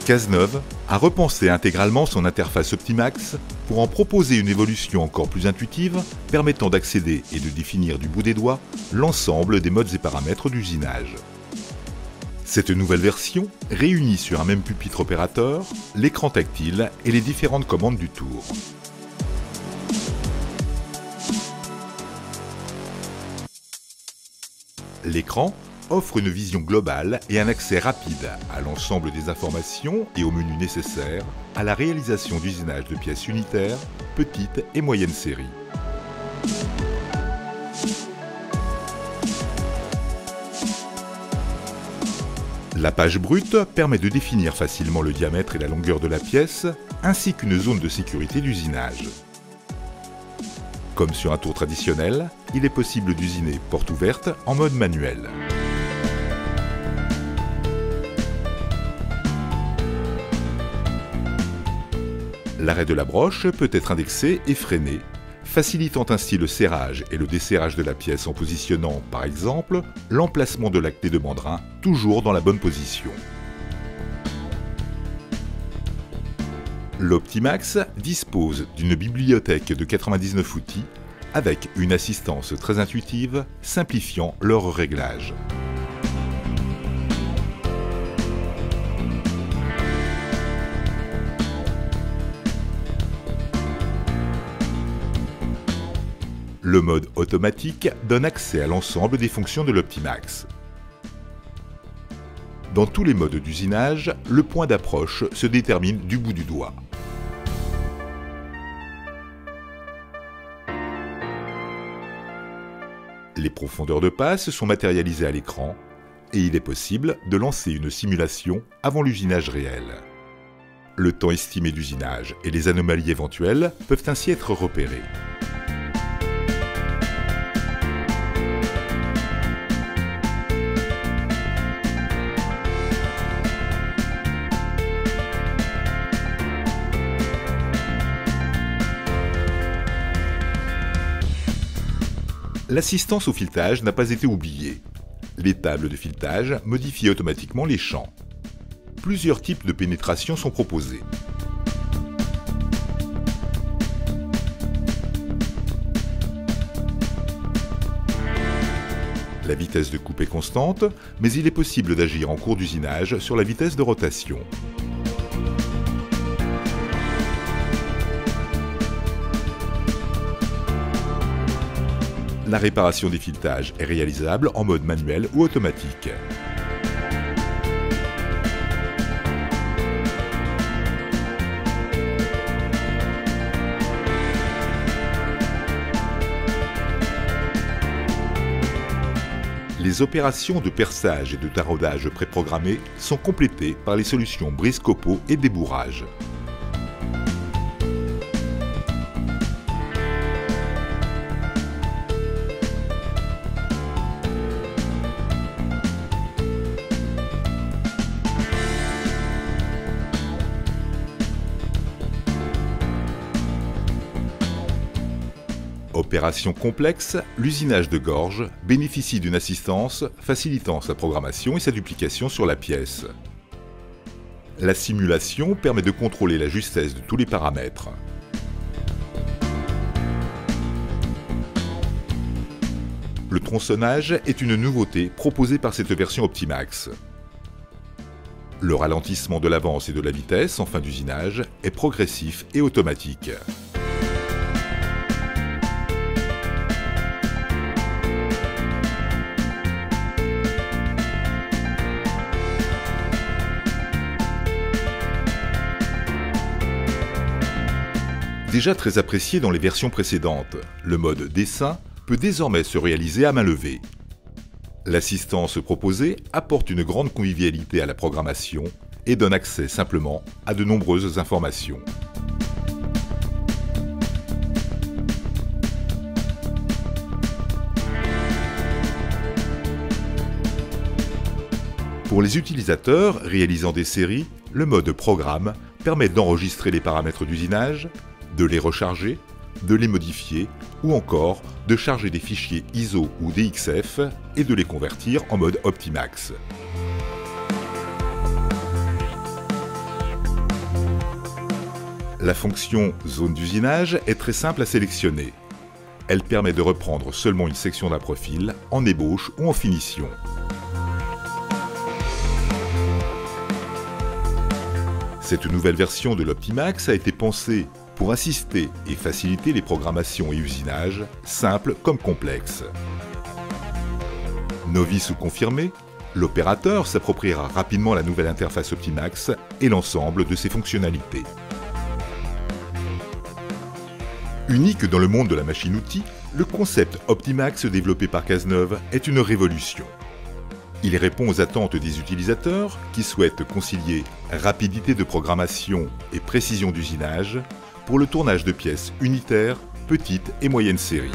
Cazeneuve a repensé intégralement son interface Optimax pour en proposer une évolution encore plus intuitive, permettant d'accéder et de définir du bout des doigts l'ensemble des modes et paramètres d'usinage. Cette nouvelle version réunit sur un même pupitre opérateur l'écran tactile et les différentes commandes du tour. L'écran offre une vision globale et un accès rapide à l'ensemble des informations et aux menus nécessaires à la réalisation d'usinage de pièces unitaires, petites et moyennes séries. La page brute permet de définir facilement le diamètre et la longueur de la pièce, ainsi qu'une zone de sécurité d'usinage. Comme sur un tour traditionnel, il est possible d'usiner porte ouverte en mode manuel. L'arrêt de la broche peut être indexé et freiné, facilitant ainsi le serrage et le desserrage de la pièce en positionnant, par exemple, l'emplacement de la clé de mandrin toujours dans la bonne position. L'Optimax dispose d'une bibliothèque de 99 outils avec une assistance très intuitive, simplifiant leur réglage. Le mode automatique donne accès à l'ensemble des fonctions de l'Optimax. Dans tous les modes d'usinage, le point d'approche se détermine du bout du doigt. Les profondeurs de passe sont matérialisées à l'écran et il est possible de lancer une simulation avant l'usinage réel. Le temps estimé d'usinage et les anomalies éventuelles peuvent ainsi être repérés. L'assistance au filetage n'a pas été oubliée. Les tables de filetage modifient automatiquement les champs. Plusieurs types de pénétration sont proposés. La vitesse de coupe est constante, mais il est possible d'agir en cours d'usinage sur la vitesse de rotation. La réparation des filetages est réalisable en mode manuel ou automatique. Les opérations de perçage et de taraudage préprogrammées sont complétées par les solutions brise-copeaux et débourrage. Opération complexe, l'usinage de gorge bénéficie d'une assistance facilitant sa programmation et sa duplication sur la pièce. La simulation permet de contrôler la justesse de tous les paramètres. Le tronçonnage est une nouveauté proposée par cette version Optimax. Le ralentissement de l'avance et de la vitesse en fin d'usinage est progressif et automatique. Déjà très apprécié dans les versions précédentes, le mode dessin peut désormais se réaliser à main levée. L'assistance proposée apporte une grande convivialité à la programmation et donne accès simplement à de nombreuses informations. Pour les utilisateurs réalisant des séries, le mode programme permet d'enregistrer les paramètres d'usinage, de les recharger, de les modifier ou encore de charger des fichiers ISO ou DXF et de les convertir en mode Optimax. La fonction zone d'usinage est très simple à sélectionner. Elle permet de reprendre seulement une section d'un profil en ébauche ou en finition. Cette nouvelle version de l'Optimax a été pensée pour assister et faciliter les programmations et usinages, simples comme complexes. Novice ou confirmé, l'opérateur s'appropriera rapidement la nouvelle interface Optimax et l'ensemble de ses fonctionnalités. Unique dans le monde de la machine-outil, le concept Optimax développé par Cazeneuve est une révolution. Il répond aux attentes des utilisateurs qui souhaitent concilier rapidité de programmation et précision d'usinage pour le tournage de pièces unitaires, petites et moyennes séries.